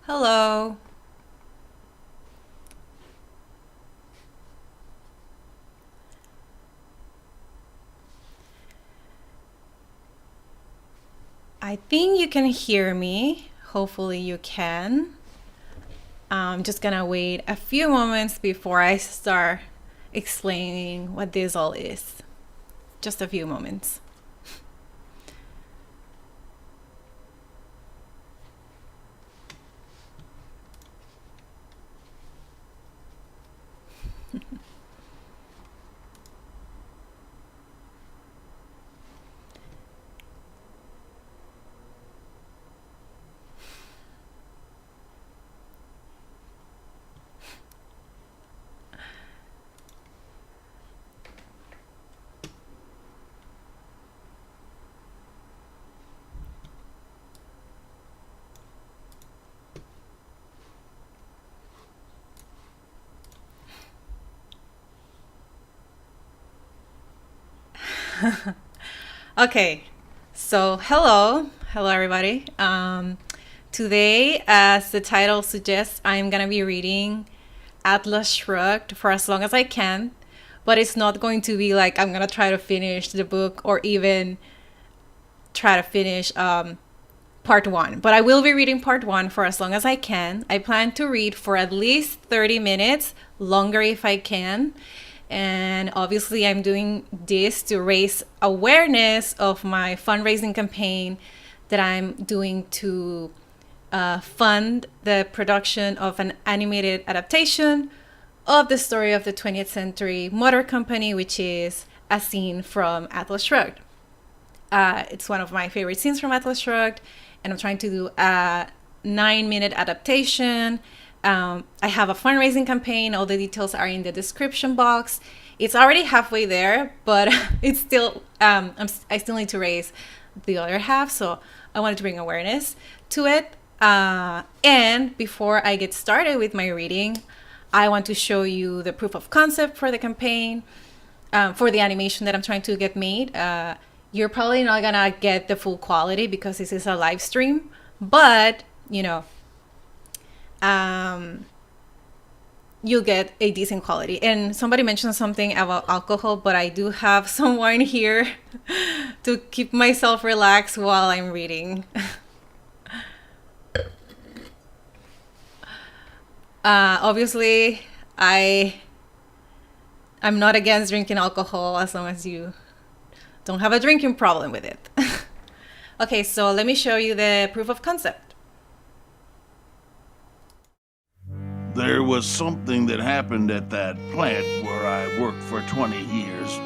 Hello. I think you can hear me. Hopefully you can. I'm just gonna wait a few moments before I start explaining what this all is. Just a few moments. Okay, so hello everybody. Today, as the title suggests, I'm gonna be reading Atlas Shrugged for as long as I can, but it's not going to be like I'm gonna try to finish the book or even try to finish part one. But I will be reading part one for as long as I can. I plan to read for at least 30 minutes, longer if I can. And obviously, I'm doing this to raise awareness of my fundraising campaign that I'm doing to fund the production of an animated adaptation of the story of the 20th century motor company, which is a scene from Atlas Shrugged. It's one of my favorite scenes from Atlas Shrugged, and I'm trying to do a 9-minute adaptation. I have a fundraising campaign. All the details are in the description box. It's already halfway there, but it's still I still need to raise the other half, so I wanted to bring awareness to it. And before I get started with my reading, I want to show you the proof of concept for the campaign, for the animation that I'm trying to get made. You're probably not gonna get the full quality because this is a live stream, but you'll get a decent quality. And somebody mentioned something about alcohol, but I do have some wine here to keep myself relaxed while I'm reading. Obviously, I'm not against drinking alcohol as long as you don't have a drinking problem with it. Okay, so let me show you the proof of concept. There was something that happened at that plant where I worked for 20 years.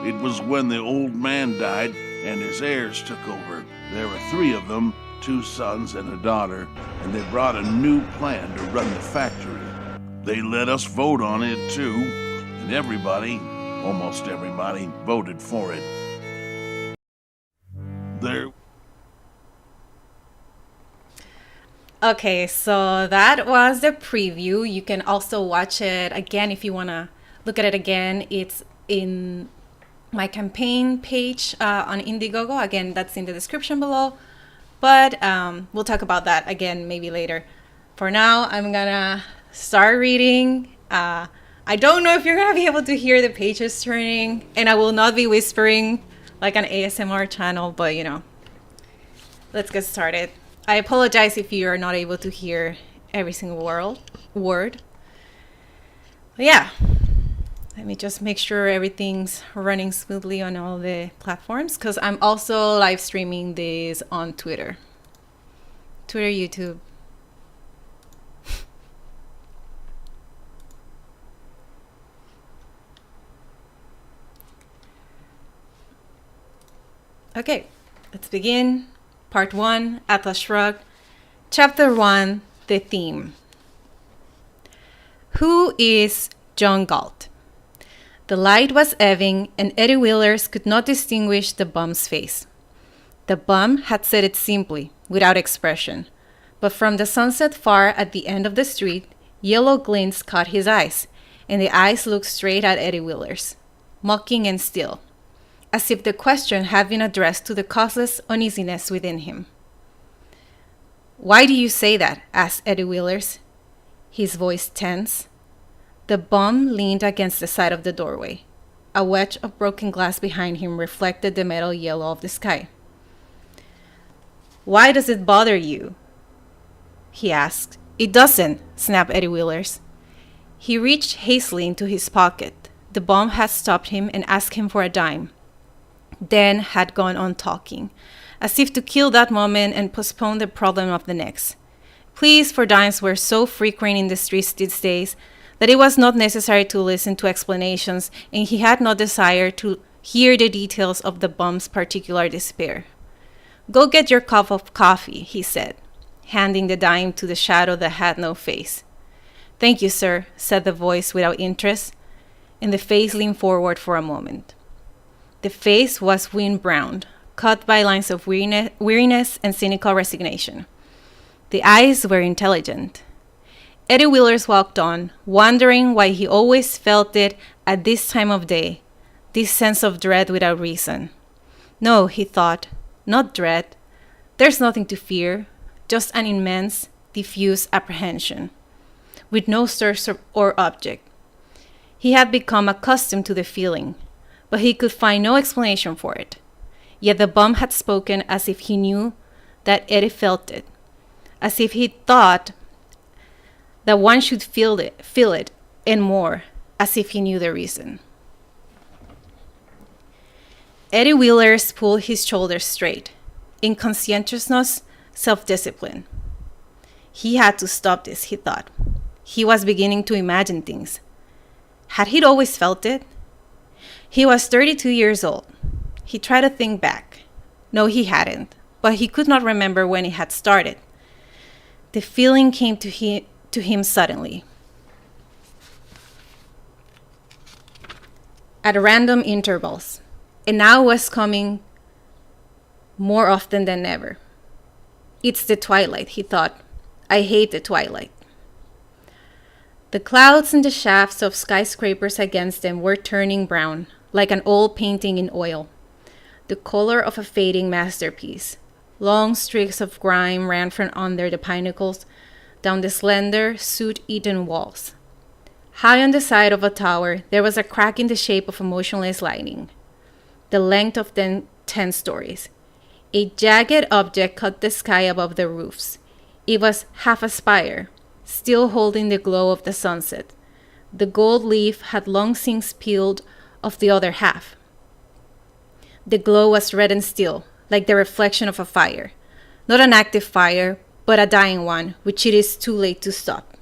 It was when the old man died and his heirs took over. There were 3 of them, 2 sons and a daughter, and they brought a new plan to run the factory. They let us vote on it too, and everybody, almost everybody, voted for it. Okay, so that was the preview. You can also watch it again if you want to look at it again. It's in my campaign page on Indiegogo. Again, that's in the description below. But we'll talk about that again maybe later. For now, I'm gonna start reading. I don't know if you're gonna be able to hear the pages turning, and I will not be whispering like an ASMR channel, but let's get started. I apologize if you are not able to hear every single word. But yeah, let me just make sure everything's running smoothly on all the platforms, because I'm also live streaming this on Twitter, YouTube. Okay, let's begin. Part 1, Atlas Shrugged. Chapter 1, the theme. Who is John Galt? The light was ebbing, and Eddie Willers could not distinguish the bum's face. The bum had said it simply, without expression. But from the sunset far at the end of the street, yellow glints caught his eyes, and the eyes looked straight at Eddie Willers, mocking and still, as if the question had been addressed to the causeless uneasiness within him. Why do you say that? Asked Eddie Wheelers, his voice tense. The bum leaned against the side of the doorway. A wedge of broken glass behind him reflected the metal yellow of the sky. Why does it bother you? He asked. It doesn't, snapped Eddie Wheelers. He reached hastily into his pocket. The bum had stopped him and asked him for a dime, then had gone on talking, as if to kill that moment and postpone the problem of the next. Pleas for dimes were so frequent in the streets these days that it was not necessary to listen to explanations, and he had no desire to hear the details of the bum's particular despair. Go get your cup of coffee, he said, handing the dime to the shadow that had no face. Thank you, sir, said the voice without interest, and the face leaned forward for a moment. The face was wind-browned, cut by lines of weariness and cynical resignation. The eyes were intelligent. Eddie Wheelers walked on, wondering why he always felt it at this time of day, this sense of dread without reason. No, he thought, not dread. There's nothing to fear, just an immense, diffuse apprehension, with no source or object. He had become accustomed to the feeling, but he could find no explanation for it. Yet the bum had spoken as if he knew that Eddie felt it, as if he thought that one should feel it, and more, as if he knew the reason. Eddie Wheelers pulled his shoulders straight, in conscientiousness, self-discipline. He had to stop this, he thought. He was beginning to imagine things. Had he always felt it? He was 32 years old. He tried to think back. No, he hadn't, but he could not remember when it had started. The feeling came to him suddenly. At random intervals, and now was coming more often than ever. It's the twilight, he thought. I hate the twilight. The clouds and the shafts of skyscrapers against them were turning brown, like an old painting in oil, the color of a fading masterpiece. Long streaks of grime ran from under the pinnacles down the slender, soot-eaten walls. High on the side of a tower, there was a crack in the shape of a motionless lightning, the length of 10 stories. A jagged object cut the sky above the roofs. It was half a spire, still holding the glow of the sunset. The gold leaf had long since peeled off the other half. The glow was red and still, like the reflection of a fire. Not an active fire, but a dying one, which it is too late to stop.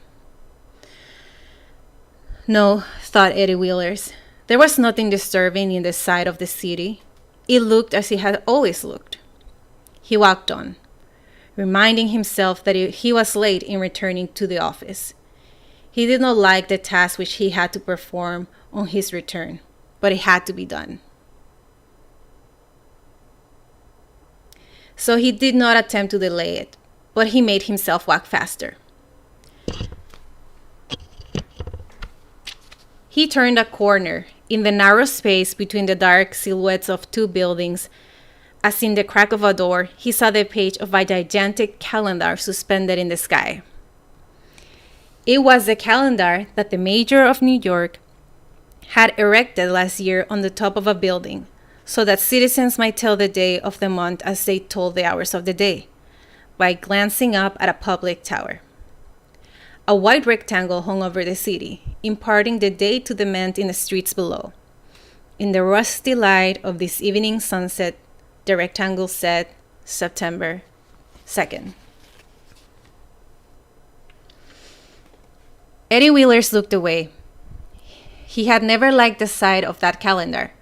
No, thought Eddie Wheelers. There was nothing disturbing in the sight of the city. It looked as it had always looked. He walked on, reminding himself that he was late in returning to the office. He did not like the task which he had to perform on his return, but it had to be done. So he did not attempt to delay it, but he made himself walk faster. He turned a corner in the narrow space between the dark silhouettes of two buildings. As in the crack of a door, he saw the page of a gigantic calendar suspended in the sky. It was the calendar that the mayor of New York had erected last year on the top of a building, so that citizens might tell the day of the month as they told the hours of the day, by glancing up at a public tower. A white rectangle hung over the city, imparting the day to the men in the streets below. In the rusty light of this evening sunset, the rectangle said, September 2nd. Eddie Wheelers looked away. He had never liked the sight of that calendar.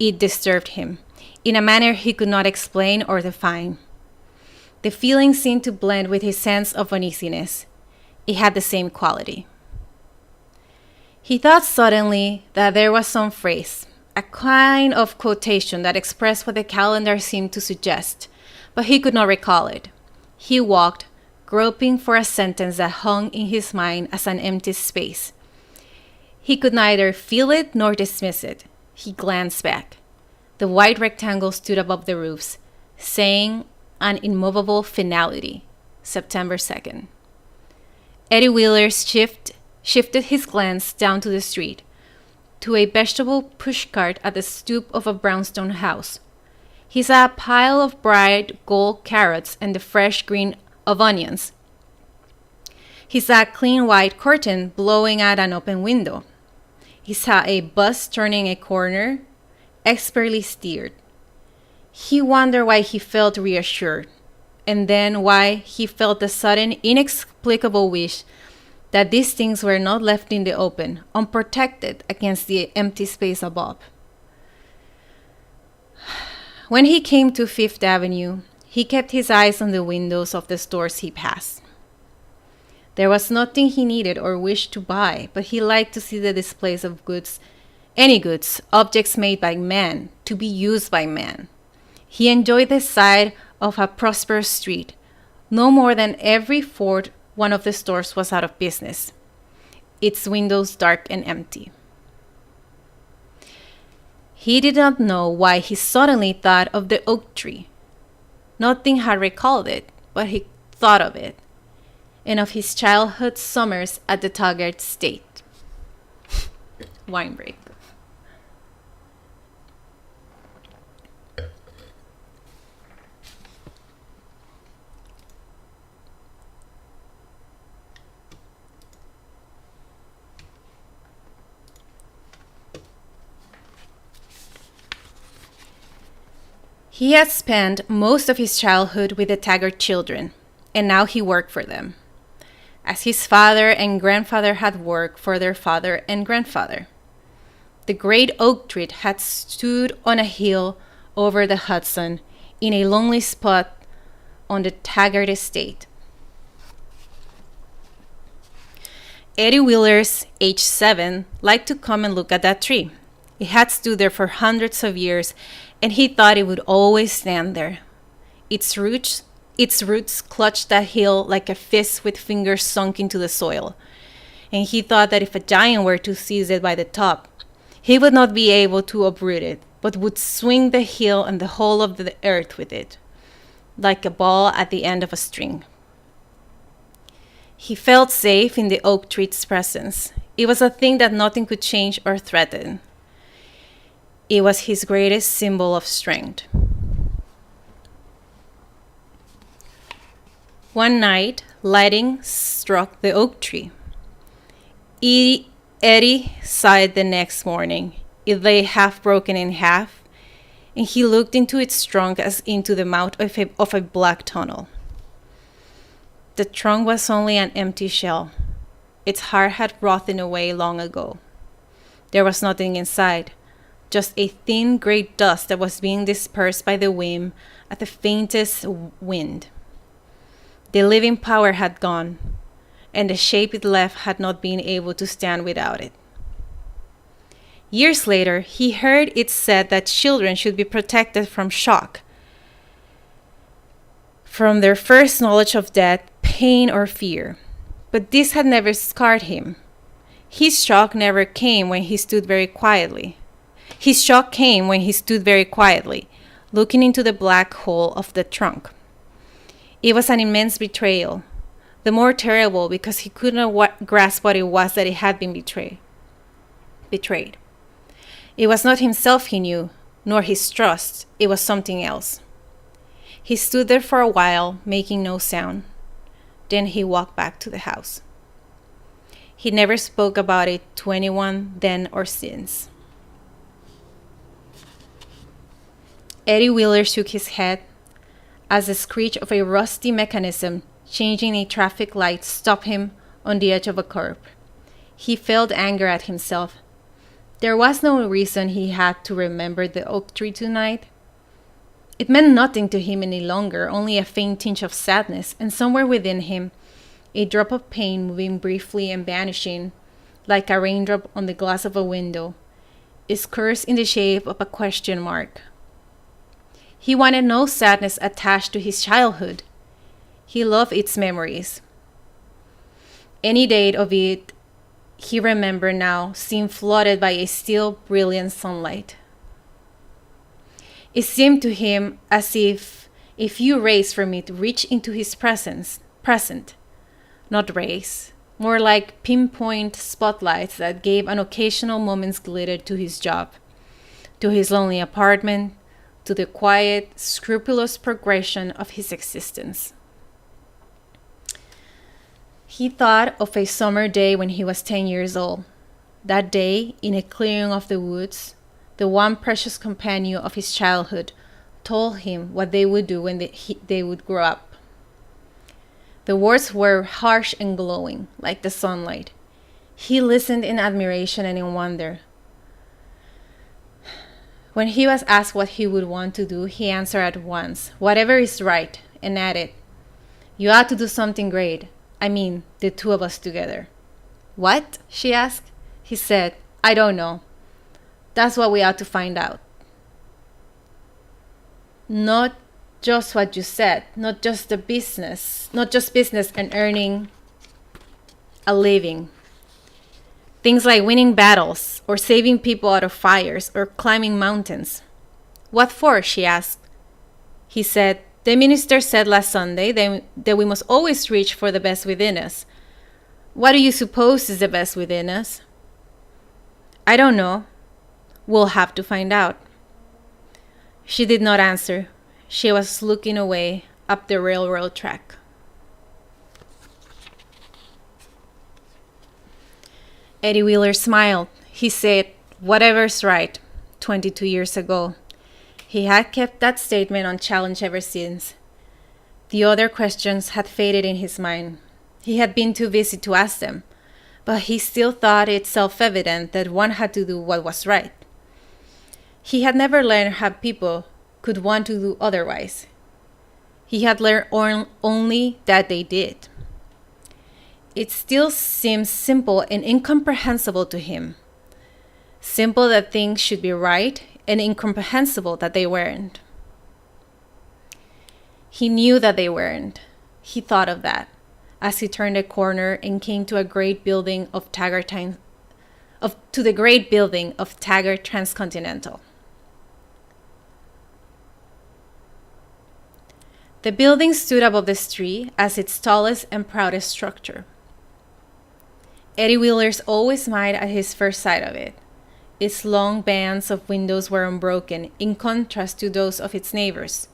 It disturbed him, in a manner he could not explain or define. The feeling seemed to blend with his sense of uneasiness. It had the same quality. He thought suddenly that there was some phrase, a kind of quotation that expressed what the calendar seemed to suggest, but he could not recall it. He walked, groping for a sentence that hung in his mind as an empty space. He could neither feel it nor dismiss it. He glanced back. The white rectangle stood above the roofs, saying an immovable finality, September 2nd. Eddie Wheeler shifted his glance down to the street, to a vegetable pushcart at the stoop of a brownstone house. He saw a pile of bright gold carrots and the fresh green of onions. He saw a clean white curtain blowing out an open window. He saw a bus turning a corner, expertly steered. He wondered why he felt reassured, and then why he felt the sudden, inexplicable wish that these things were not left in the open, unprotected against the empty space above. When he came to Fifth Avenue, he kept his eyes on the windows of the stores he passed. There was nothing he needed or wished to buy, but he liked to see the displays of goods, any goods, objects made by man, to be used by man. He enjoyed the sight of a prosperous street. No more than every fourth one of the stores was out of business, its windows dark and empty. He did not know why he suddenly thought of the oak tree. Nothing had recalled it, but he thought of it, and of his childhood summers at the Taggart estate. Wine break. He had spent most of his childhood with the Taggart children, and now he worked for them, as his father and grandfather had worked for their father and grandfather. The great oak tree had stood on a hill over the Hudson in a lonely spot on the Taggart estate. Eddie Wheeler's, age 7, liked to come and look at that tree. It had stood there for hundreds of years, and he thought it would always stand there. Its roots clutched that hill like a fist with fingers sunk into the soil, and he thought that if a giant were to seize it by the top, he would not be able to uproot it, but would swing the hill and the whole of the earth with it, like a ball at the end of a string. He felt safe in the oak tree's presence. It was a thing that nothing could change or threaten. It was his greatest symbol of strength. One night, lightning struck the oak tree. Eddie saw it the next morning. It lay half broken in half, and he looked into its trunk as into the mouth of a black tunnel. The trunk was only an empty shell. Its heart had rotted away long ago. There was nothing inside, just a thin gray dust that was being dispersed by the wind at the faintest wind. The living power had gone, and the shape it left had not been able to stand without it. Years later, he heard it said that children should be protected from shock, from their first knowledge of death, pain, or fear. But this had never scarred him. His shock never came when he stood very quietly. His shock came when he stood very quietly, looking into the black hole of the trunk. It was an immense betrayal, the more terrible because he could not grasp what it was that it had been betrayed. It was not himself he knew, nor his trust. It was something else. He stood there for a while, making no sound. Then he walked back to the house. He never spoke about it to anyone then or since. Eddie Wheeler shook his head as the screech of a rusty mechanism changing a traffic light stopped him on the edge of a curb. He felt anger at himself. There was no reason he had to remember the oak tree tonight. It meant nothing to him any longer, only a faint tinge of sadness, and somewhere within him, a drop of pain moving briefly and vanishing, like a raindrop on the glass of a window, is cursed in the shape of a question mark. He wanted no sadness attached to his childhood. He loved its memories. Any date of it he remembered now seemed flooded by a still brilliant sunlight. It seemed to him as if a few rays from it reached into his presence, present, not race, more like pinpoint spotlights that gave an occasional moment's glitter to his job, to his lonely apartment, to the quiet, scrupulous progression of his existence. He thought of a summer day when he was 10 years old. That day, in a clearing of the woods, the one precious companion of his childhood told him what they would do when they would grow up. The words were harsh and glowing, like the sunlight. He listened in admiration and in wonder. When he was asked what he would want to do, he answered at once, "Whatever is right," and added, "You ought to do something great. I mean, the two of us together." "What?" she asked. He said, "I don't know. That's what we ought to find out." Not just what you said, not just business and earning a living. Things like winning battles, or saving people out of fires, or climbing mountains. "What for?" she asked. He said, "The minister said last Sunday that we must always reach for the best within us." "What do you suppose is the best within us?" "I don't know. We'll have to find out." She did not answer. She was looking away up the railroad track. Eddie Wheeler smiled. He said, "Whatever's right," 22 years ago. He had kept that statement unchallenged ever since. The other questions had faded in his mind. He had been too busy to ask them, but he still thought it self-evident that one had to do what was right. He had never learned how people could want to do otherwise. He had learned only that they did. It still seems simple and incomprehensible to him. Simple that things should be right, and incomprehensible that they weren't. He knew that they weren't. He thought of that as he turned a corner and came to the great building of Taggart Transcontinental. The building stood above the street as its tallest and proudest structure. Eddie Wheeler's always smiled at his first sight of it. Its long bands of windows were unbroken, in contrast to those of its neighbors.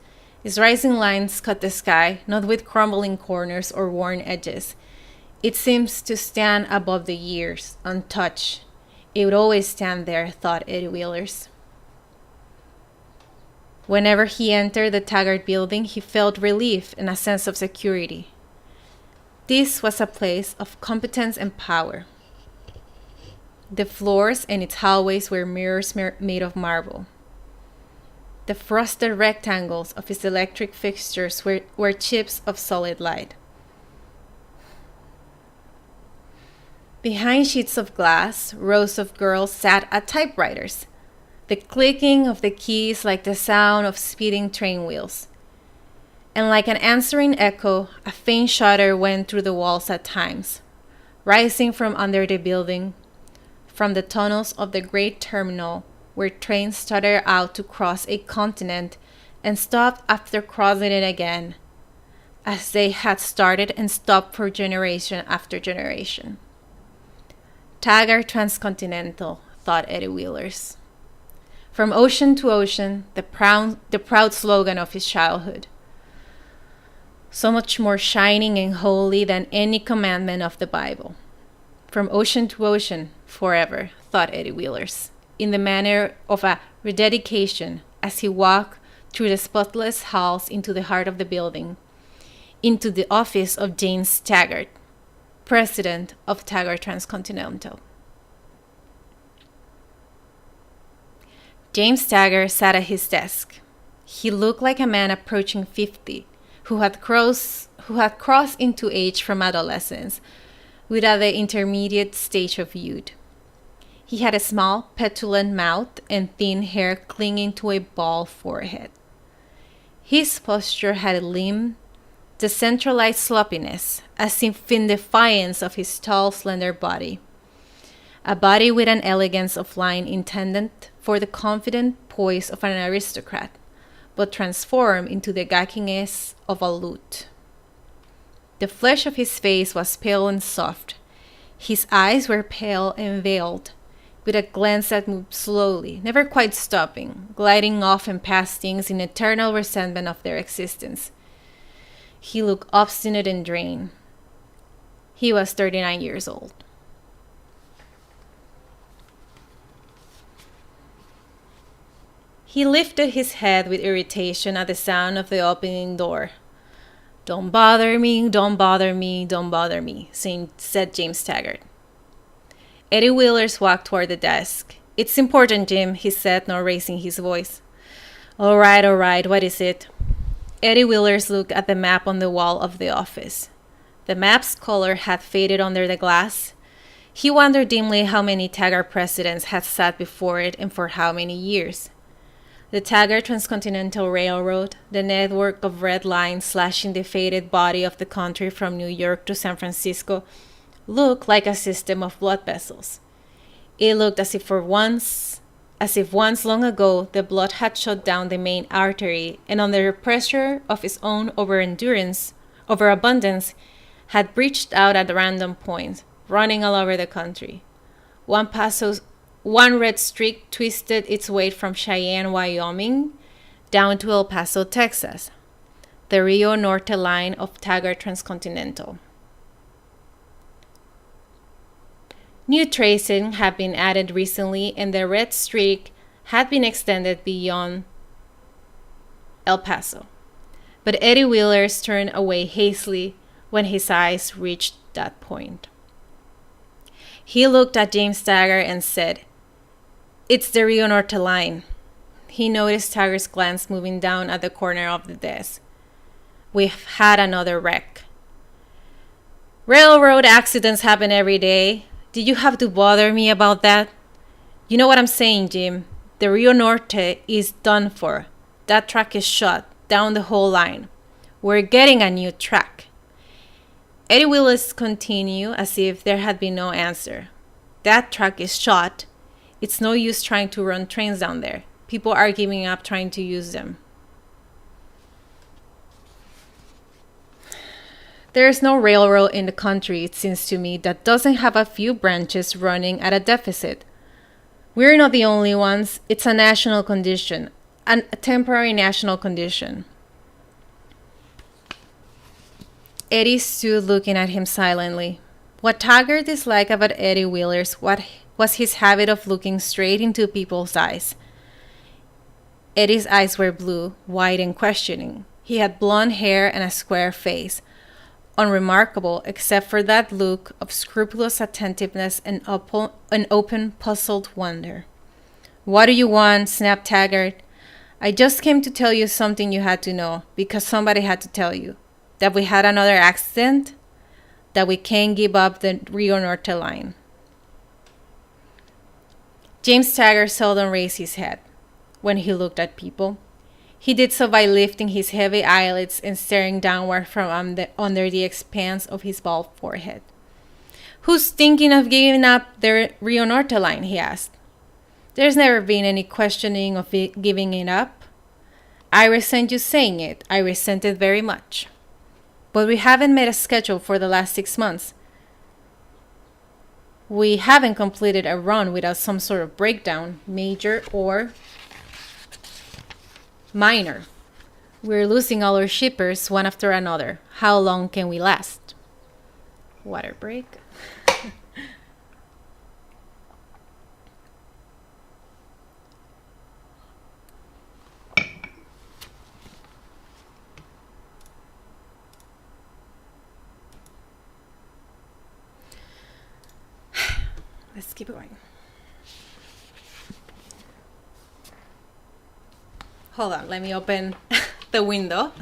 Its rising lines cut the sky, not with crumbling corners or worn edges. It seems to stand above the years, untouched. It would always stand there, thought Eddie Wheeler's. Whenever he entered the Taggart building, he felt relief and a sense of security. This was a place of competence and power. The floors and its hallways were mirrors made of marble. The frosted rectangles of its electric fixtures were chips of solid light. Behind sheets of glass, rows of girls sat at typewriters, the clicking of the keys like the sound of speeding train wheels. And like an answering echo, a faint shudder went through the walls at times, rising from under the building, from the tunnels of the great terminal where trains started out to cross a continent and stopped after crossing it again, as they had started and stopped for generation after generation. Taggart Transcontinental, thought Eddie Wheeler's. From ocean to ocean, the proud slogan of his childhood. So much more shining and holy than any commandment of the Bible. From ocean to ocean, forever, thought Eddie Wheeler's, in the manner of a rededication as he walked through the spotless halls into the heart of the building, into the office of James Taggart, president of Taggart Transcontinental. James Taggart sat at his desk. He looked like a man approaching 50, who had crossed into age from adolescence, without the intermediate stage of youth. He had a small, petulant mouth and thin hair clinging to a bald forehead. His posture had a limp, decentralized sloppiness, as if in defiance of his tall, slender body. A body with an elegance of line intended for the confident poise of an aristocrat, but transformed into the gawkiness of a lute. The flesh of his face was pale and soft. His eyes were pale and veiled, with a glance that moved slowly, never quite stopping, gliding off and past things in eternal resentment of their existence. He looked obstinate and drained. He was 39 years old. He lifted his head with irritation at the sound of the opening door. "Don't bother me, don't bother me, don't bother me," said James Taggart. Eddie Wheelers walked toward the desk. "It's important, Jim," he said, not raising his voice. All right, what is it?" Eddie Wheelers looked at the map on the wall of the office. The map's color had faded under the glass. He wondered dimly how many Taggart presidents had sat before it and for how many years. The Taggart Transcontinental Railroad, the network of red lines slashing the faded body of the country from New York to San Francisco, looked like a system of blood vessels. It looked as if once long ago the blood had shut down the main artery and under the pressure of its own overabundance, had breached out at random points, running all over the country. One red streak twisted its way from Cheyenne, Wyoming, down to El Paso, Texas, the Rio Norte line of Taggart Transcontinental. New tracing had been added recently, and the red streak had been extended beyond El Paso. But Eddie Wheelers turned away hastily when his eyes reached that point. He looked at James Taggart and said, "It's the Rio Norte line." He noticed Taggart's glance moving down at the corner of the desk. "We've had another wreck." "Railroad accidents happen every day. Did you have to bother me about that?" "You know what I'm saying, Jim. The Rio Norte is done for. That track is shut down the whole line. We're getting a new track." Eddie Willis continued as if there had been no answer. "That track is shut. It's no use trying to run trains down there. People are giving up trying to use them." There is no railroad in the country, it seems to me, that doesn't have a few branches running at a deficit. We're not the only ones. It's a national condition, a temporary national condition. Eddie stood looking at him silently. What Taggart disliked about Eddie Wheelers was his habit of looking straight into people's eyes. Eddie's eyes were blue, wide, and questioning. He had blonde hair and a square face, unremarkable except for that look of scrupulous attentiveness and open, puzzled wonder. "What do you want?" snapped Taggart. "I just came to tell you something you had to know, because somebody had to tell you. That we had another accident, that we can't give up the Rio Norte line." James Taggart seldom raised his head when he looked at people. He did so by lifting his heavy eyelids and staring downward from under the expanse of his bald forehead. "Who's thinking of giving up the Rio Norte line?" he asked. "There's never been any questioning of giving it up. I resent you saying it. I resent it very much. But we haven't made a schedule for the last 6 months. We haven't completed a run without some sort of breakdown, major or minor. We're losing all our shippers one after another. How long can we last?" Water break. Let's keep going. Hold on, let me open the window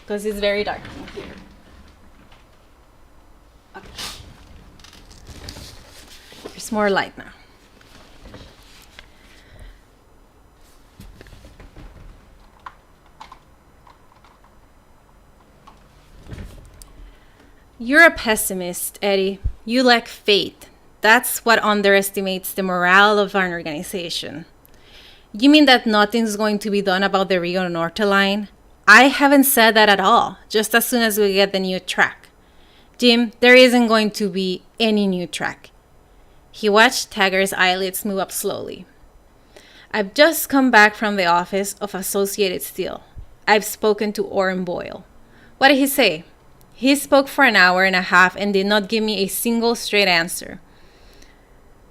because it's very dark in here. Okay. There's more light now. You're a pessimist, Eddie. You lack faith. That's what underestimates the morale of an organization. You mean that nothing's going to be done about the Rio Norte line? I haven't said that at all, just as soon as we get the new track. Jim, there isn't going to be any new track. He watched Taggart's eyelids move up slowly. I've just come back from the office of Associated Steel. I've spoken to Orrin Boyle. What did he say? He spoke for an hour and a half and did not give me a single straight answer.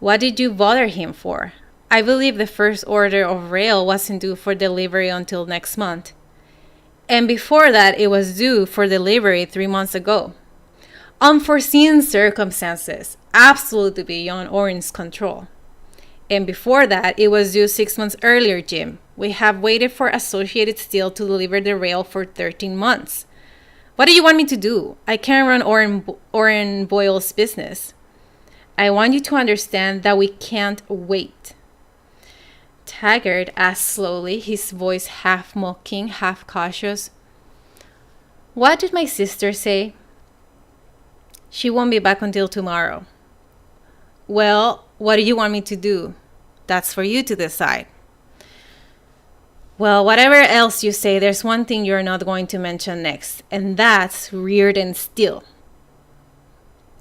What did you bother him for? I believe the first order of rail wasn't due for delivery until next month. And before that, it was due for delivery 3 months ago. Unforeseen circumstances, absolutely beyond Orrin's control. And before that, it was due 6 months earlier, Jim. We have waited for Associated Steel to deliver the rail for 13 months. What do you want me to do? I can't run Orrin Boyle's business. I want you to understand that we can't wait. Taggart asked slowly, his voice half mocking, half cautious. What did my sister say? She won't be back until tomorrow. Well, what do you want me to do? That's for you to decide. Well, whatever else you say, there's one thing you're not going to mention next, and that's Reardon Steel.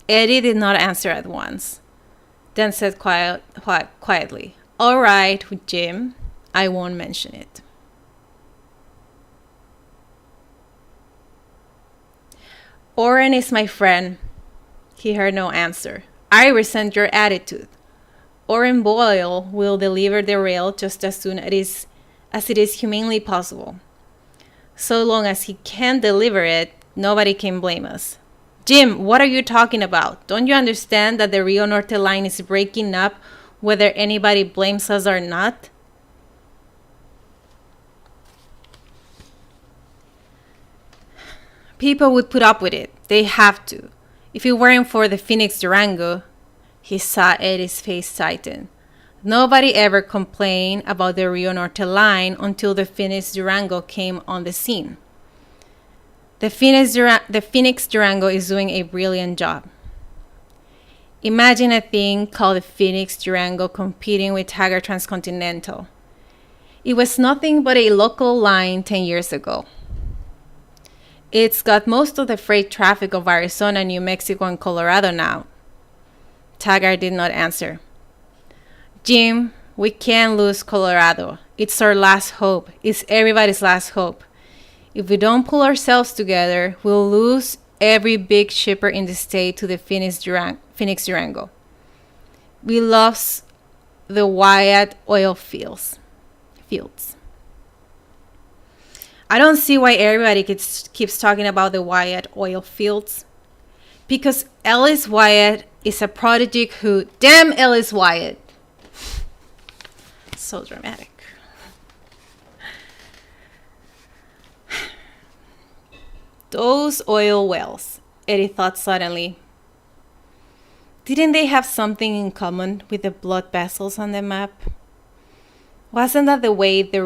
Eddie did not answer at once, then said quietly, All right, Jim, I won't mention it. Orrin is my friend. He heard no answer. I resent your attitude. Orrin Boyle will deliver the rail just as soon as it is humanly possible. So long as he can't deliver it, nobody can blame us. Jim, what are you talking about? Don't you understand that the Rio Norte line is breaking up whether anybody blames us or not? People would put up with it. They have to. If it weren't for the Phoenix Durango, he saw Eddie's face tighten. Nobody ever complained about the Rio Norte line until the Phoenix Durango came on the scene. The Phoenix Durango is doing a brilliant job. Imagine a thing called the Phoenix Durango competing with Taggart Transcontinental. It was nothing but a local line 10 years ago. It's got most of the freight traffic of Arizona, New Mexico, and Colorado now. Taggart did not answer. Jim, we can't lose Colorado. It's our last hope. It's everybody's last hope. If we don't pull ourselves together, we'll lose every big shipper in the state to the Phoenix Durango. We lost the Wyatt oil fields. I don't see why everybody keeps talking about the Wyatt oil fields. Because Ellis Wyatt is a prodigy who... Damn Ellis Wyatt! So dramatic. Those oil wells, Eddie thought suddenly. Didn't they have something in common with the blood vessels on the map? Wasn't that the way the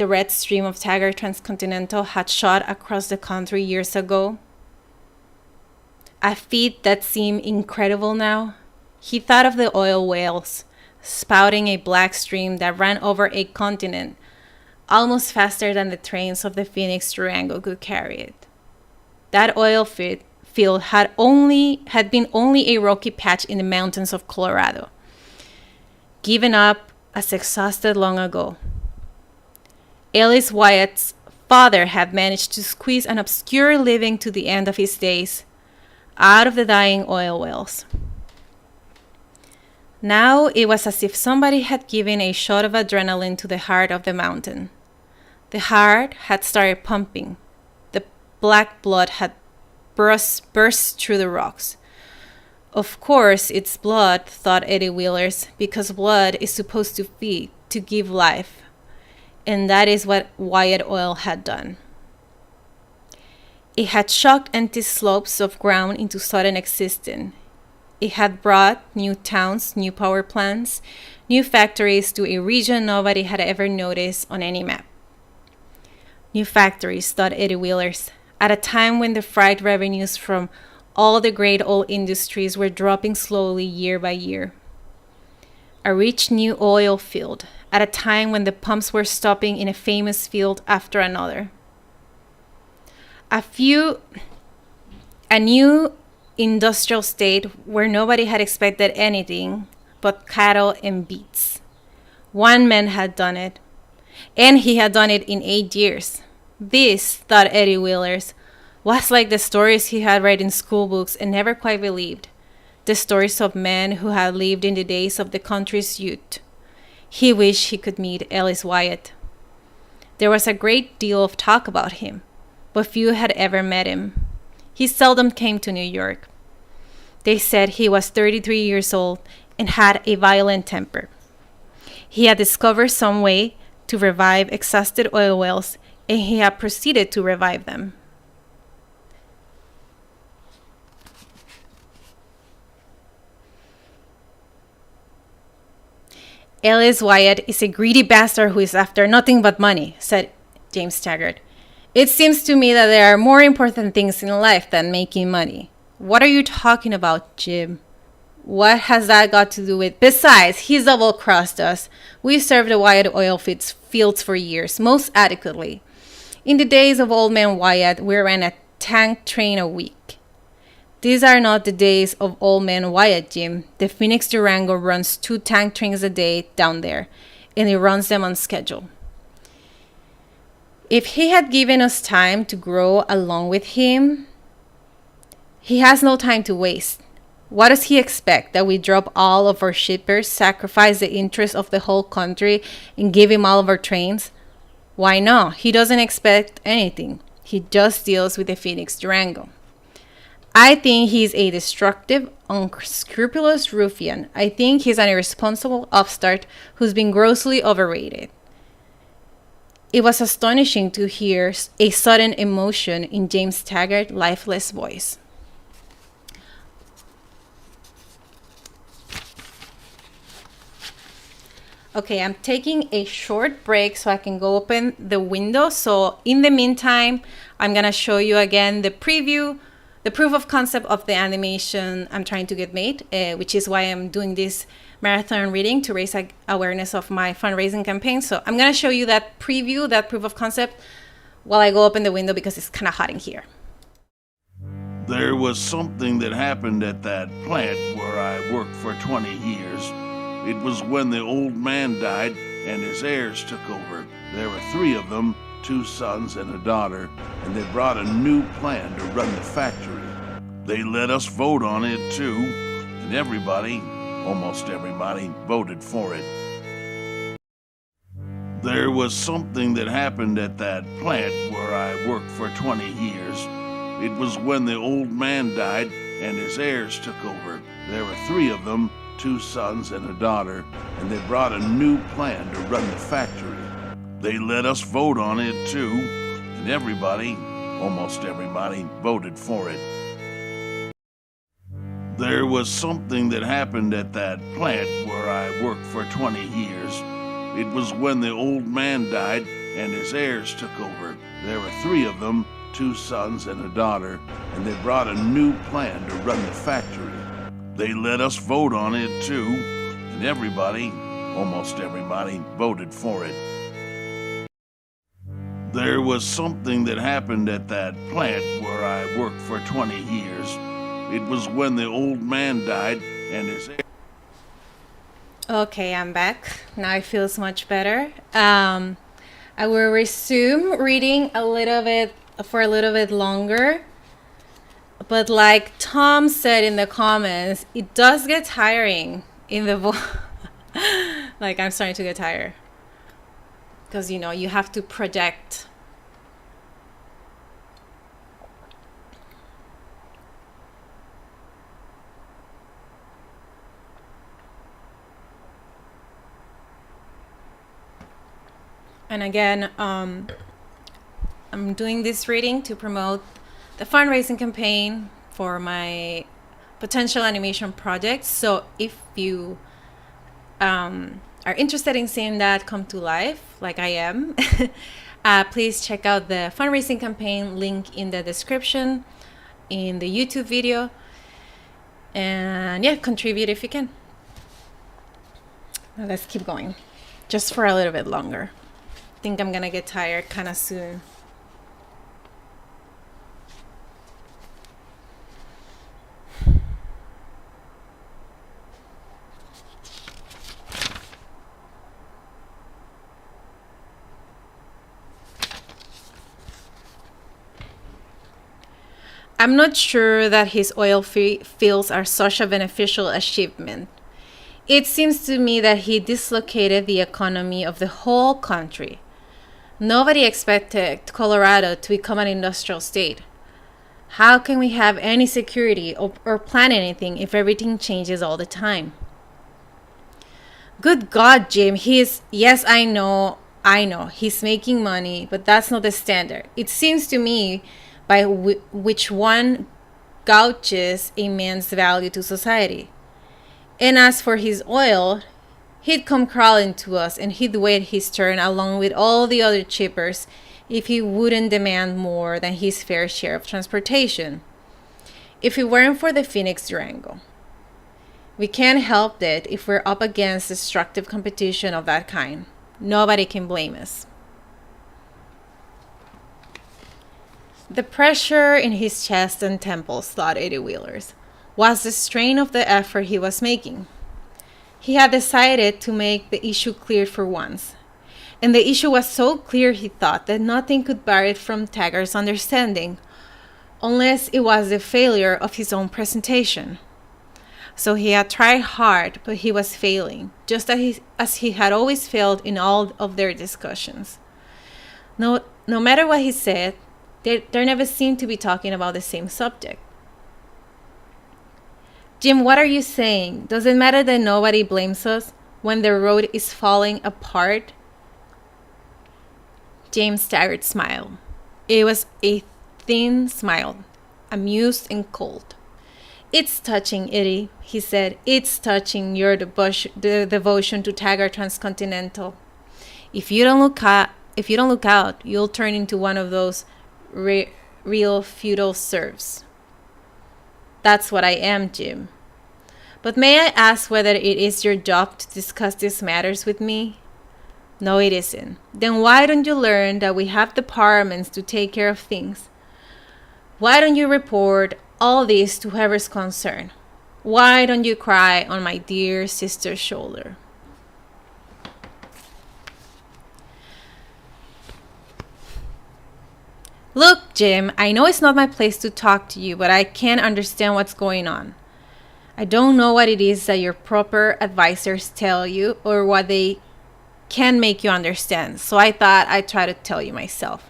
red stream of Taggart Transcontinental had shot across the country years ago? A feat that seemed incredible now. He thought of the oil wells, spouting a black stream that ran over a continent, almost faster than the trains of the Phoenix Durango could carry it. That oil field had been only a rocky patch in the mountains of Colorado, given up as exhausted long ago. Ellis Wyatt's father had managed to squeeze an obscure living to the end of his days out of the dying oil wells. Now it was as if somebody had given a shot of adrenaline to the heart of the mountain. The heart had started pumping. The black blood had burst through the rocks. Of course, it's blood, thought Eddie Wheelers, because blood is supposed to feed, to give life. And that is what Wyatt Oil had done. It had shocked empty slopes of ground into sudden existence. It had brought new towns, new power plants, new factories to a region nobody had ever noticed on any map. New factories, thought Eddie Wheelers, at a time when the freight revenues from all the great old industries were dropping slowly year by year. A rich new oil field, at a time when the pumps were stopping in a famous field after another. A new industrial state where nobody had expected anything but cattle and beets. One man had done it, and he had done it in 8 years. This, thought Eddie Willers, was like the stories he had read in school books and never quite believed. The stories of men who had lived in the days of the country's youth. He wished he could meet Ellis Wyatt. There was a great deal of talk about him, but few had ever met him. He seldom came to New York. They said he was 33 years old and had a violent temper. He had discovered some way to revive exhausted oil wells, and he had proceeded to revive them. Ellis Wyatt is a greedy bastard who is after nothing but money, said James Taggart. It seems to me that there are more important things in life than making money. What are you talking about, Jim? What has that got to do with? Besides, he's double-crossed us. We served the Wyatt oil fields for years, most adequately. In the days of Old Man Wyatt, we ran a tank train a week. These are not the days of Old Man Wyatt, Jim. The Phoenix Durango runs 2 tank trains a day down there, and he runs them on schedule. If he had given us time to grow along with him, he has no time to waste. What does he expect? That we drop all of our shippers, sacrifice the interests of the whole country, and give him all of our trains? Why not? He doesn't expect anything. He just deals with the Phoenix Durango. I think he's a destructive, unscrupulous ruffian. I think he's an irresponsible upstart who's been grossly overrated. It was astonishing to hear a sudden emotion in James Taggart's lifeless voice. Okay, I'm taking a short break so I can go open the window. So in the meantime, I'm going to show you again the preview, the proof of concept of the animation I'm trying to get made, which is why I'm doing this marathon reading to raise awareness of my fundraising campaign. So I'm going to show you that preview, that proof of concept, while I go open the window because it's kind of hot in here. There was something that happened at that plant where I worked for 20 years. It was when the old man died and his heirs took over. There were 3 of them, 2 sons and a daughter, and they brought a new plan to run the factory. They let us vote on it too, and everybody, almost everybody, voted for it. There was something that happened at that plant where I worked for 20 years. It was when the old man died and his heirs took over. There were 3 of them, 2 sons and a daughter, and they brought a new plan to run the factory. They let us vote on it too, and everybody, almost everybody, voted for it. There was something that happened at that plant where I worked for 20 years. It was when the old man died and his heirs took over. There were 3 of them, 2 sons and a daughter, and they brought a new plan to run the factory. They let us vote on it too, and everybody, almost everybody, voted for it. There was something that happened at that plant where I worked for 20 years. It was when the old man died and his... Okay, I'm back. Now it feels much better. I will resume reading a little bit longer. But like Tom said in the comments, it does get tiring in the voice. Like I'm starting to get tired. Because, you know, you have to project. And again, I'm doing this reading to promote the fundraising campaign for my potential animation project. So if you are interested in seeing that come to life, like I am, please check out the fundraising campaign link in the description in the YouTube video. And yeah, contribute if you can. Now let's keep going, just for a little bit longer. I think I'm gonna get tired kind of soon. I'm not sure that his oil fields are such a beneficial achievement. It seems to me that he dislocated the economy of the whole country. Nobody expected Colorado to become an industrial state. How can we have any security or plan anything if everything changes all the time? Good God, Jim, yes, I know, he's making money, but that's not the standard. It seems to me by which one gouges a man's value to society. And as for his oil, he'd come crawling to us and he'd wait his turn along with all the other chippers if he wouldn't demand more than his fair share of transportation. If it weren't for the Phoenix Durango. We can't help it if we're up against destructive competition of that kind. Nobody can blame us. The pressure in his chest and temples, thought Eddie Wheelers, was the strain of the effort he was making. He had decided to make the issue clear for once. And the issue was so clear, he thought, that nothing could bar it from Taggart's understanding, unless it was the failure of his own presentation. So he had tried hard, but he was failing, just as he had always failed in all of their discussions. No matter what he said, they never seemed to be talking about the same subject. Jim, what are you saying? Does it matter that nobody blames us when the road is falling apart? James Taggart smiled. It was a thin smile, amused and cold. It's touching, Eddie, he said. It's touching your devotion to Taggart Transcontinental. If you don't look out, you'll turn into one of those real feudal serfs. That's what I am, Jim. But may I ask whether it is your job to discuss these matters with me? No, it isn't. Then why don't you learn that we have departments to take care of things? Why don't you report all this to whoever's concerned? Why don't you cry on my dear sister's shoulder? Look, Jim, I know it's not my place to talk to you, but I can't understand what's going on. I don't know what it is that your proper advisors tell you or what they can make you understand, so I thought I'd try to tell you myself.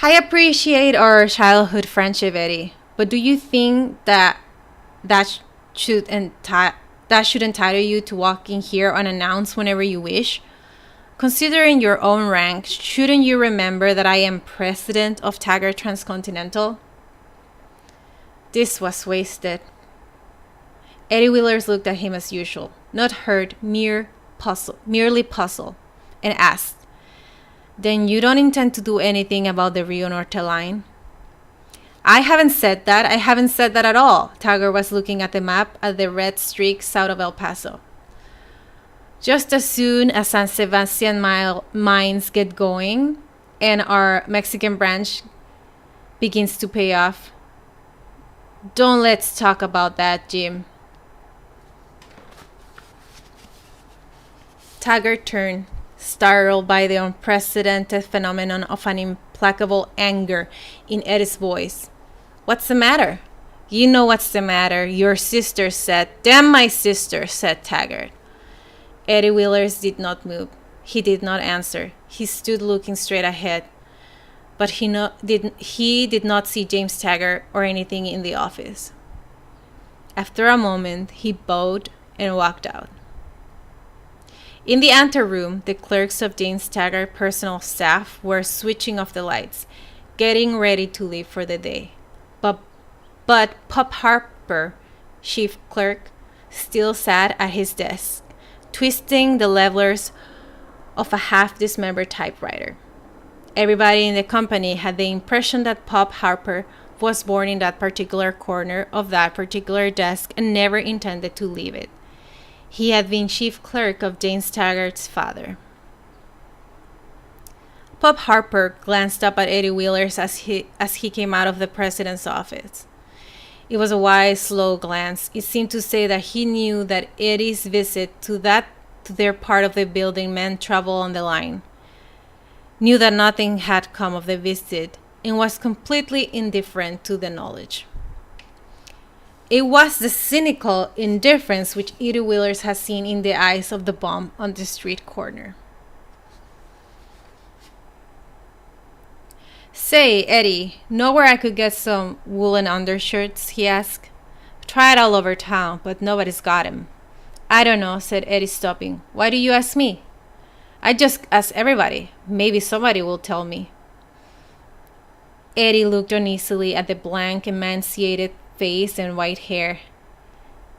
I appreciate our childhood friendship, Eddie, but do you think that should entitle you to walk in here unannounced whenever you wish? Considering your own rank, shouldn't you remember that I am president of Taggart Transcontinental? This was wasted. Eddie Wheelers looked at him as usual, not hurt, merely puzzled, and asked, Then you don't intend to do anything about the Rio Norte line? I haven't said that. I haven't said that at all. Taggart was looking at the map at the red streak south of El Paso. Just as soon as San Sebastian mines get going and our Mexican branch begins to pay off. Don't let's talk about that, Jim. Taggart turned, startled by the unprecedented phenomenon of an implacable anger in Eddie's voice. What's the matter? You know what's the matter. Your sister said. Damn my sister, said Taggart. Eddie Wheelers did not move. He did not answer. He stood looking straight ahead. But he did not see James Taggart or anything in the office. After a moment, he bowed and walked out. In the anteroom, the clerks of James Taggart personal staff were switching off the lights, getting ready to leave for the day. But Pop Harper, chief clerk, still sat at his desk, twisting the levelers of a half-dismembered typewriter. Everybody in the company had the impression that Pop Harper was born in that particular corner of that particular desk and never intended to leave it. He had been chief clerk of James Taggart's father. Pop Harper glanced up at Eddie Wheelers as he came out of the president's office. It was a wise, slow glance. It seemed to say that he knew that Eddie's visit to their part of the building meant trouble on the line. Knew that nothing had come of the visit, and was completely indifferent to the knowledge. It was the cynical indifference which Edie Willers had seen in the eyes of the bum on the street corner. "Say, Eddie, know where I could get some woolen undershirts?" he asked. "Tried all over town, but nobody's got 'em." "I don't know," said Eddie, stopping. "Why do you ask me?" "I just ask everybody. Maybe somebody will tell me." Eddie looked uneasily at the blank, emaciated face and white hair.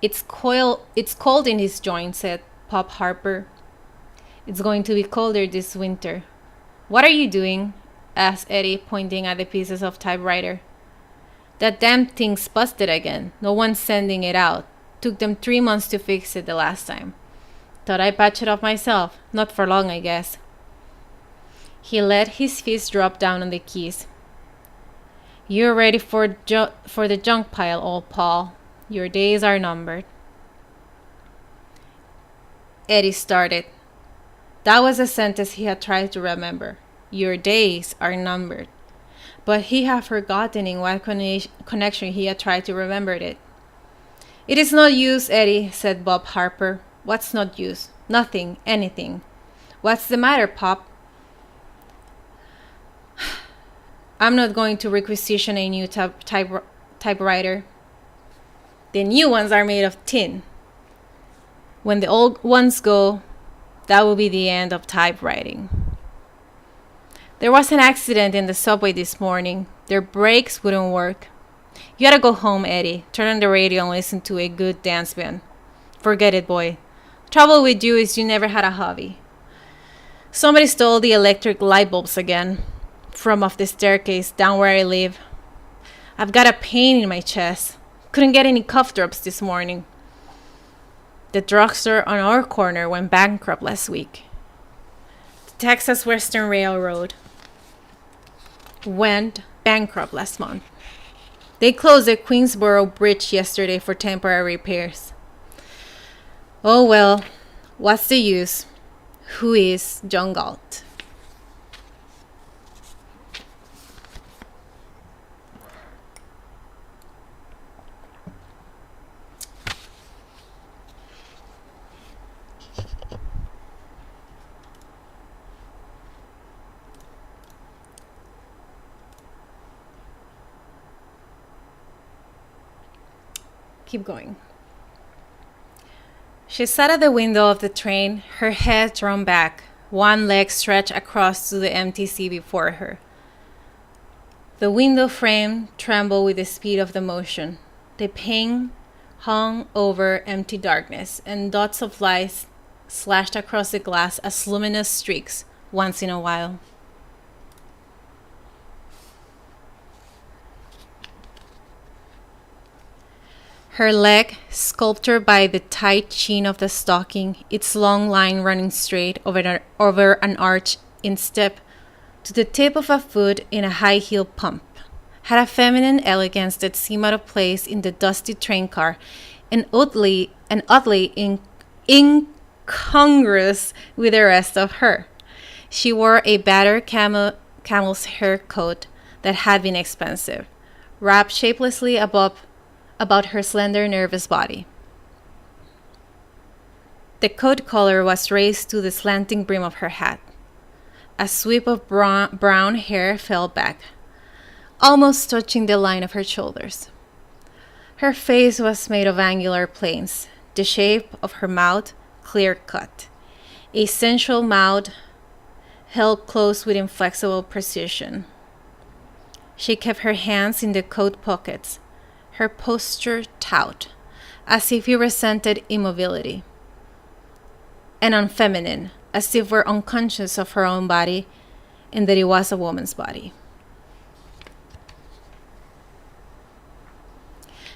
It's cold in his joints," said Pop Harper. "It's going to be colder this winter." "What are you doing?" asked Eddie, pointing at the pieces of typewriter. "That damn thing's busted again. No one's sending it out. Took them 3 months to fix it the last time. Thought I'd patch it up myself. Not for long, I guess." He let his fist drop down on the keys. "You're ready for the junk pile, old Paul. Your days are numbered." Eddie started. That was a sentence he had tried to remember. Your days are numbered. But he had forgotten in what connection he had tried to remember it. "It is not use, Eddie," said Bob Harper. "What's not use?" "Nothing, anything." "What's the matter, Pop?" "I'm not going to requisition a new typewriter. The new ones are made of tin. When the old ones go, that will be the end of typewriting." "There was an accident in the subway this morning. Their brakes wouldn't work." "You gotta go home, Eddie. Turn on the radio and listen to a good dance band." "Forget it, boy. Trouble with you is you never had a hobby." "Somebody stole the electric light bulbs again from off the staircase down where I live. I've got a pain in my chest. Couldn't get any cough drops this morning. The drugstore on our corner went bankrupt last week. The Texas Western Railroad went bankrupt last month. They closed the Queensboro Bridge yesterday for temporary repairs. Oh well, what's the use? Who is John Galt?" Keep going. She sat at the window of the train, her head thrown back, one leg stretched across to the empty sea before her. The window frame trembled with the speed of the motion. The pane hung over empty darkness, and dots of light slashed across the glass as luminous streaks once in a while. Her leg, sculptured by the tight chin of the stocking, its long line running straight over an arch in step to the tip of a foot in a high-heeled pump, had a feminine elegance that seemed out of place in the dusty train car and oddly incongruous with the rest of her. She wore a battered camel's hair coat that had been expensive, wrapped shapelessly about her slender, nervous body. The coat collar was raised to the slanting brim of her hat. A sweep of brown hair fell back, almost touching the line of her shoulders. Her face was made of angular planes, the shape of her mouth clear-cut, a sensual mouth held close with inflexible precision. She kept her hands in the coat pockets, her posture taut, as if he resented immobility, and unfeminine, as if were unconscious of her own body and that it was a woman's body.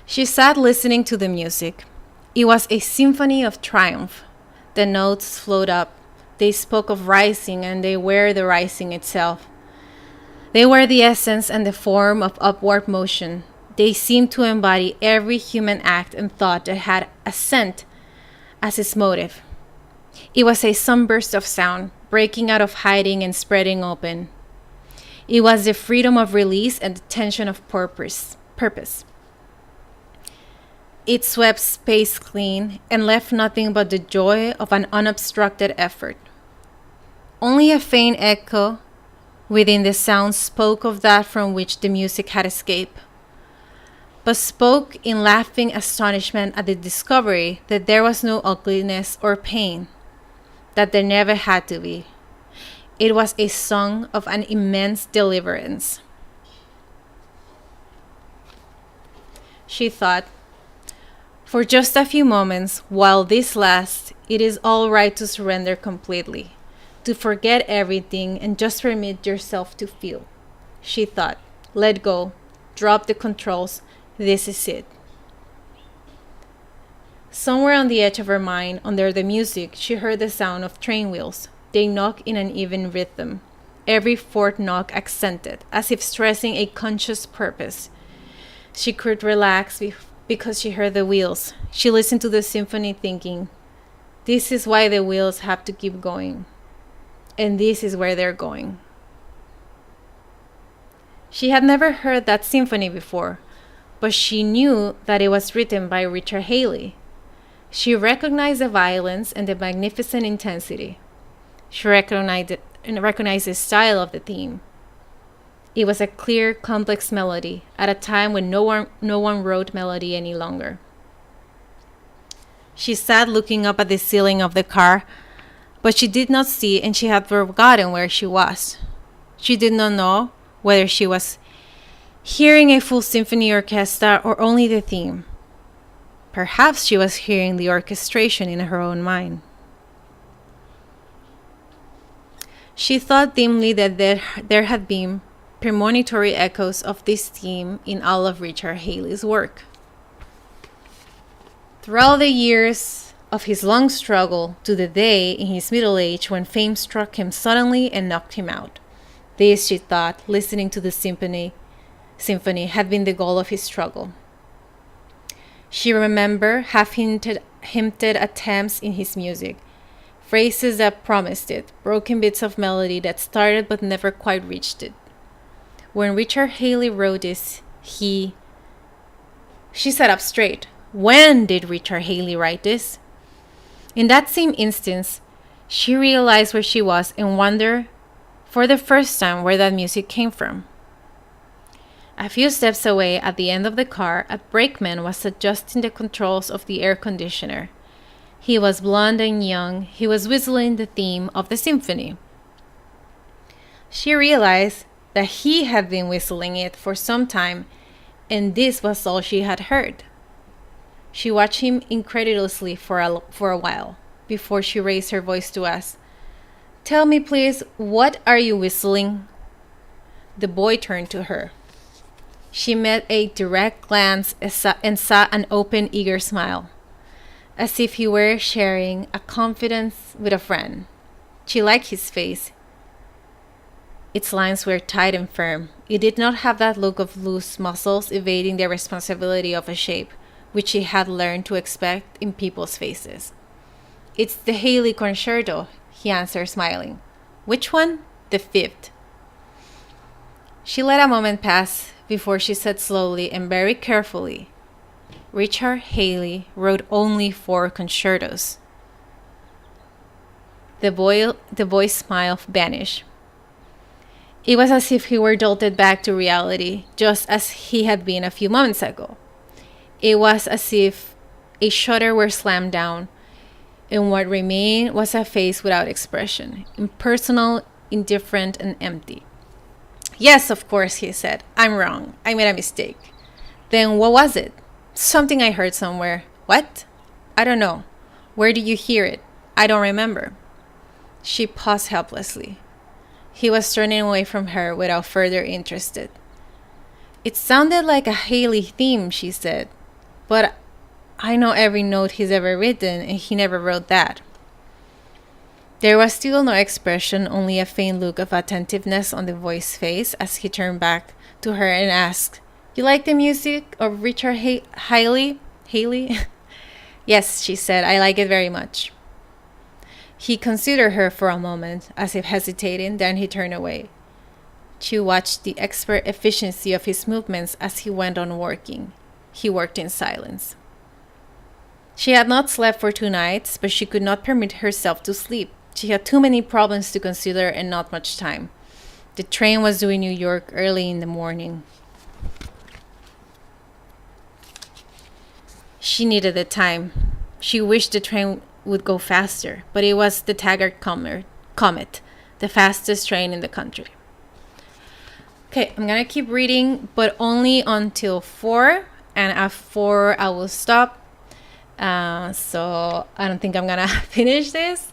She sat listening to the music. It was a symphony of triumph. The notes flowed up. They spoke of rising, and they were the rising itself. They were the essence and the form of upward motion. They seemed to embody every human act and thought that had ascent as its motive. It was a sunburst of sound, breaking out of hiding and spreading open. It was the freedom of release and the tension of purpose. It swept space clean and left nothing but the joy of an unobstructed effort. Only a faint echo within the sound spoke of that from which the music had escaped, but spoke in laughing astonishment at the discovery that there was no ugliness or pain, that there never had to be. It was a song of an immense deliverance. She thought, for just a few moments, while this lasts, it is all right to surrender completely, to forget everything and just permit yourself to feel. She thought, let go, drop the controls, this is it. Somewhere on the edge of her mind, under the music, she heard the sound of train wheels. They knock in an even rhythm, every fourth knock accented, as if stressing a conscious purpose. She could relax because she heard the wheels. She listened to the symphony thinking, this is why the wheels have to keep going. And this is where they're going. She had never heard that symphony before, but she knew that it was written by Richard Haley. She recognized the violence and the magnificent intensity. She recognized the style of the theme. It was a clear, complex melody at a time when no one wrote melody any longer. She sat looking up at the ceiling of the car, but she did not see, and she had forgotten where she was. She did not know whether she was hearing a full symphony orchestra or only the theme. Perhaps she was hearing the orchestration in her own mind. She thought dimly that there had been premonitory echoes of this theme in all of Richard Haley's work. Throughout the years of his long struggle to the day in his middle age when fame struck him suddenly and knocked him out. This, she thought, listening to the symphony had been the goal of his struggle. She remembered half-hinted attempts in his music, phrases that promised it, broken bits of melody that started but never quite reached it. When Richard Haley wrote this, She sat up straight. When did Richard Haley write this? In that same instance, she realized where she was and wondered for the first time where that music came from. A few steps away at the end of the car, a brakeman was adjusting the controls of the air conditioner. He was blond and young. He was whistling the theme of the symphony. She realized that he had been whistling it for some time, and this was all she had heard. She watched him incredulously for a while before she raised her voice to ask, "Tell me, please, what are you whistling?" The boy turned to her. She met a direct glance and saw an open, eager smile, as if he were sharing a confidence with a friend. She liked his face. Its lines were tight and firm. It did not have that look of loose muscles evading the responsibility of a shape, which she had learned to expect in people's faces. "It's the Haley Concerto," he answered, smiling. "Which one?" "The fifth." She let a moment pass before she said slowly and very carefully, "Richard Haley wrote only 4 concertos." The boy's smile vanished. It was as if he were jolted back to reality, just as he had been a few moments ago. It was as if a shutter were slammed down, and what remained was a face without expression, impersonal, indifferent, and empty. "Yes, of course," he said. "I'm wrong. I made a mistake." "Then what was it?" "Something I heard somewhere." "What?" "I don't know." "Where did you hear it?" "I don't remember." She paused helplessly. He was turning away from her without further interest. "It sounded like a Haley theme," she said. "But I know every note he's ever written, and he never wrote that." There was still no expression, only a faint look of attentiveness on the boy's face as he turned back to her and asked, "You like the music of Richard Haley?" "Yes," she said, "I like it very much." He considered her for a moment, as if hesitating, then he turned away. She watched the expert efficiency of his movements as he went on working. He worked in silence. She had not slept for 2 nights, but she could not permit herself to sleep. She had too many problems to consider and not much time. The train was due in New York early in the morning. She needed the time. She wished the train would go faster, but it was the Taggart Comet, the fastest train in the country. Okay, I'm gonna keep reading, but only until 4, and at 4 I will stop. So I don't think I'm gonna finish this.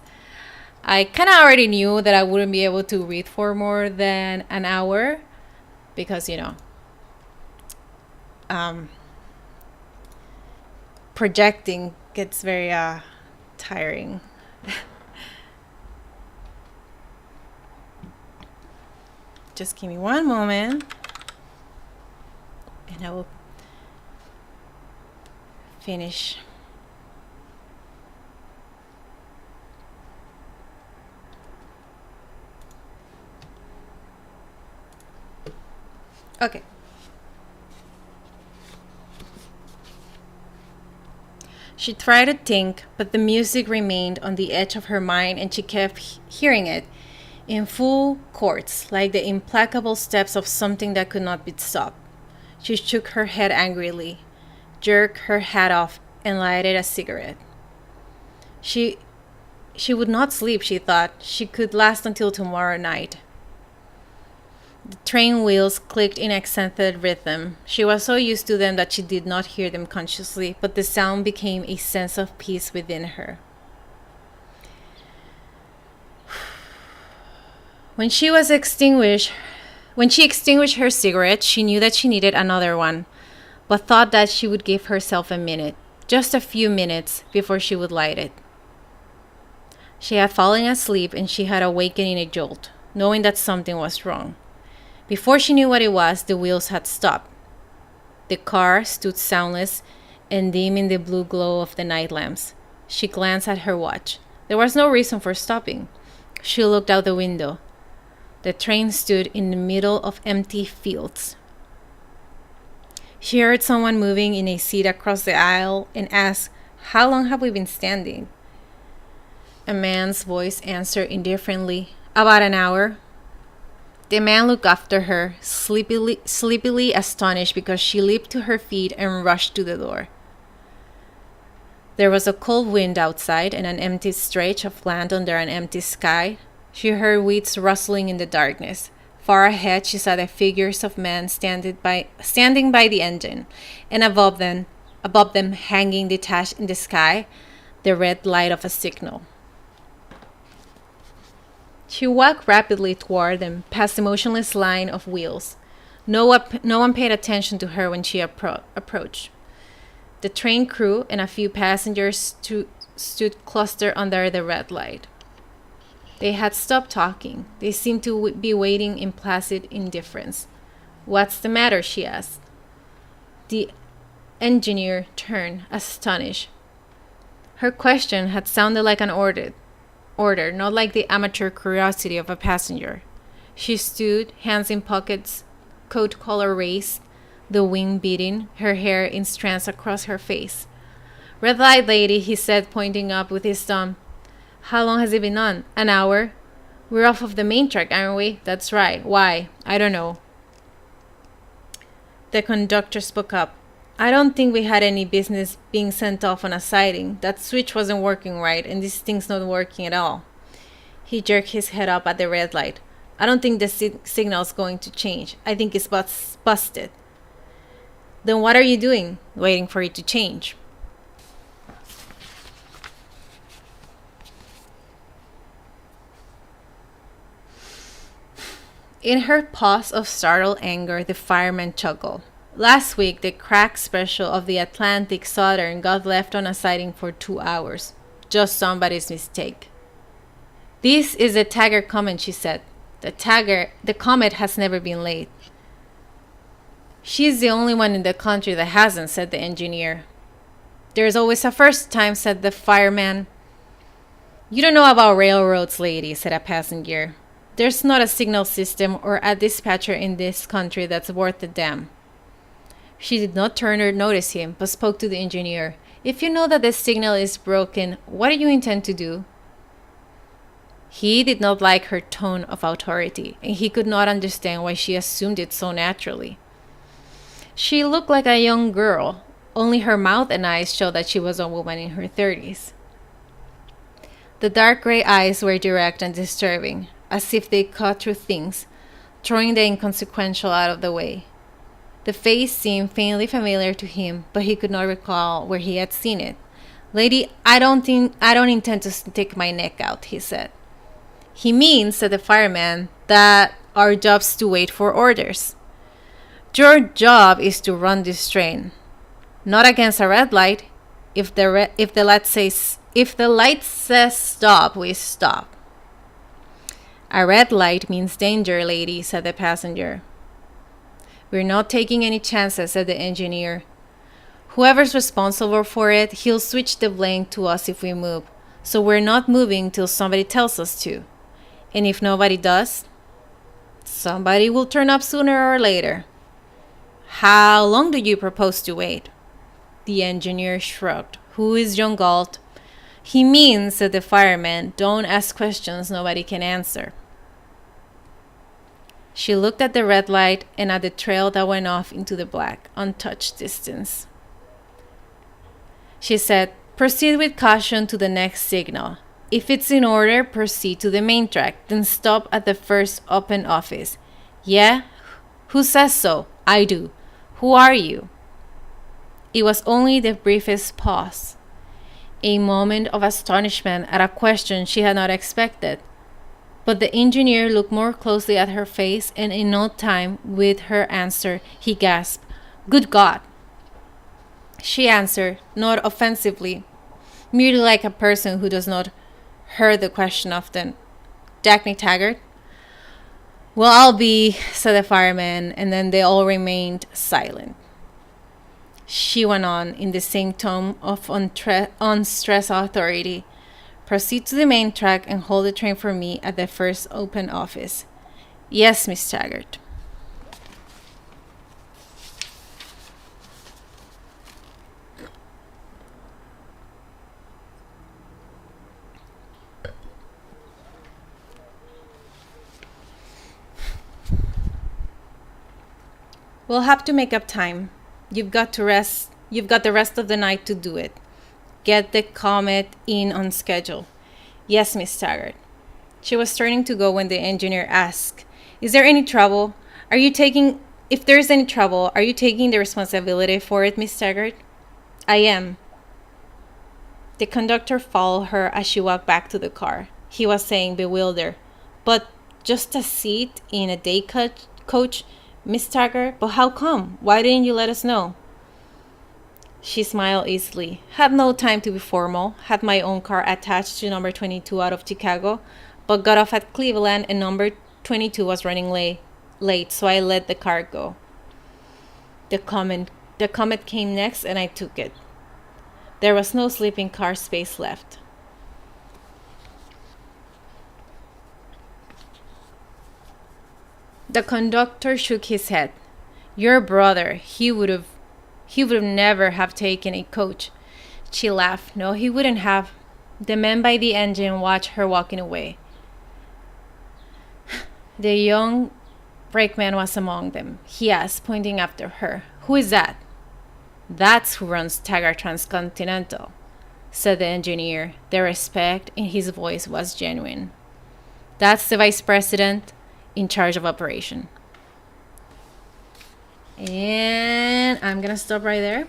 I kind of already knew that I wouldn't be able to read for more than an hour because, projecting gets very tiring. Just give me one moment and I will finish. Okay. She tried to think, but the music remained on the edge of her mind and she kept hearing it in full chords, like the implacable steps of something that could not be stopped. She shook her head angrily, jerked her hat off, and lighted a cigarette. She would not sleep, she thought. She could last until tomorrow night. The train wheels clicked in accented rhythm. She was so used to them that she did not hear them consciously, but the sound became a sense of peace within her. When she extinguished her cigarette, she knew that she needed another one, but thought that she would give herself a minute, just a few minutes, before she would light it. She had fallen asleep and she had awakened in a jolt, knowing that something was wrong. Before she knew what it was, the wheels had stopped. The car stood soundless and dim in the blue glow of the night lamps. She glanced at her watch. There was no reason for stopping. She looked out the window. The train stood in the middle of empty fields. She heard someone moving in a seat across the aisle and asked, "How long have we been standing?" A man's voice answered indifferently, "About an hour." The man looked after her, sleepily astonished because she leaped to her feet and rushed to the door. There was a cold wind outside and an empty stretch of land under an empty sky. She heard weeds rustling in the darkness. Far ahead, she saw the figures of men standing by the engine, and above them, hanging detached in the sky, the red light of a signal. She walked rapidly toward them, past the motionless line of wheels. No one paid attention to her when she approached. The train crew and a few passengers stood clustered under the red light. They had stopped talking. They seemed to be waiting in placid indifference. "What's the matter?" she asked. The engineer turned, astonished. Her question had sounded like an order, not like the amateur curiosity of a passenger. She stood, hands in pockets, coat collar raised, the wind beating, her hair in strands across her face. "Red light, lady," he said, pointing up with his thumb. "How long has it been on?" "An hour." "We're off of the main track, aren't we?" "That's right." "Why?" "I don't know." The conductor spoke up. "I don't think we had any business being sent off on a siding. That switch wasn't working right, and this thing's not working at all." He jerked his head up at the red light. "I don't think the signal's going to change. I think it's busted." "Then what are you doing?" "Waiting for it to change." In her pause of startled anger, the fireman chuckled. "Last week, the crack special of the Atlantic Southern got left on a siding for 2 hours. Just somebody's mistake." "This is the Taggart Comet," she said. The Comet has never been late." "She's the only one in the country that hasn't," said the engineer. "There's always a first time," said the fireman. "You don't know about railroads, lady," said a passenger. There's not a signal system or a dispatcher in this country that's worth a damn. She did not turn or notice him, but spoke to the engineer. If you know that the signal is broken, what do you intend to do? He did not like her tone of authority, and he could not understand why she assumed it so naturally. She looked like a young girl, only her mouth and eyes showed that she was a woman in her 30s. The dark gray eyes were direct and disturbing, as if they cut through things, throwing the inconsequential out of the way. The face seemed faintly familiar to him, but he could not recall where he had seen it. Lady, I don't intend to stick my neck out, he said. He means, said the fireman, that our job's to wait for orders. Your job is to run this train, not against a red light. If the light says stop, we stop. A red light means danger, lady, said the passenger. We're not taking any chances, said the engineer. Whoever's responsible for it, he'll switch the blame to us if we move. So we're not moving till somebody tells us to. And if nobody does, somebody will turn up sooner or later. How long do you propose to wait? The engineer shrugged. Who is John Galt? He means, said the fireman, don't ask questions nobody can answer. She looked at the red light and at the trail that went off into the black, untouched distance. She said, proceed with caution to the next signal. If it's in order, proceed to the main track, then stop at the first open office. Yeah? Who says so? I do. Who are you? It was only the briefest pause. A moment of astonishment at a question she had not expected. But the engineer looked more closely at her face, and in no time with her answer, he gasped, Good God! She answered, not offensively, merely like a person who does not hear the question often. Dagny Taggart? Well, I'll be, said the fireman, and then they all remained silent. She went on in the same tone of unstressed authority. Proceed to the main track and hold the train for me at the first open office. Yes, Miss Taggart. We'll have to make up time. You've got to rest. You've got the rest of the night to do it. Get the Comet in on schedule. Yes, Miss Taggart. She was turning to go when the engineer asked, Is there any trouble? If there's any trouble, are you taking the responsibility for it, Miss Taggart? I am. The conductor followed her as she walked back to the car. He was saying, bewildered, But just a seat in a day coach, Miss Taggart? But how come? Why didn't you let us know? She smiled easily. Had no time to be formal. Had my own car attached to number 22 out of Chicago, but got off at Cleveland and number 22 was running late, so I let the car go. The Comet came next and I took it. There was no sleeping car space left. The conductor shook his head. Your brother, he would never have taken a coach. She laughed. No, he wouldn't have. The man by the engine watched her walking away. The young brakeman was among them. He asked, pointing after her, Who is that? That's who runs Taggart Transcontinental, said the engineer. The respect in his voice was genuine. That's the vice president in charge of operation. And I'm gonna stop right there.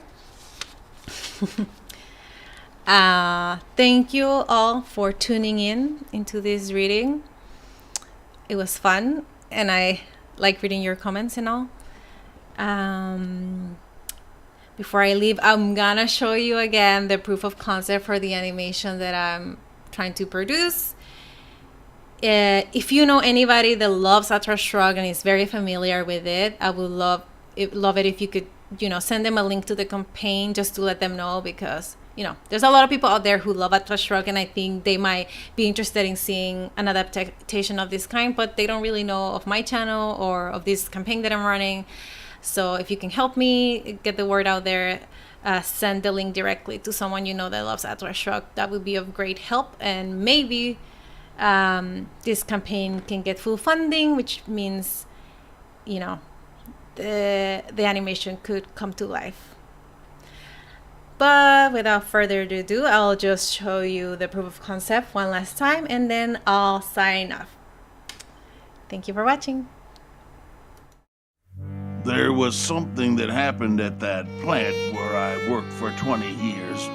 Thank you all for tuning in into this reading. It was fun, and I like reading your comments and all. Before I leave, I'm gonna show you again the proof of concept for the animation that I'm trying to produce. If you know anybody that loves Atlas Shrugged and is very familiar with it, I would love it if you could, send them a link to the campaign just to let them know, because there's a lot of people out there who love Atlas Shrugged, and I think they might be interested in seeing an adaptation of this kind, but they don't really know of my channel or of this campaign that I'm running. So if you can help me get the word out there, send the link directly to someone you know that loves Atlas Shrugged. That would be of great help, and maybe this campaign can get full funding, which means, the animation could come to life. But without further ado, I'll just show you the proof of concept one last time, and then I'll sign off. Thank you for watching. There was something that happened at that plant where I worked for 20 years.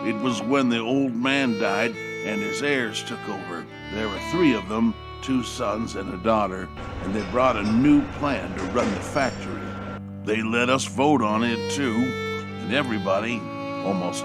It was when the old man died and his heirs took over. There were 3 of them, 2 sons and a daughter, and they brought a new plan to run the factory. They let us vote on it too, and everybody, almost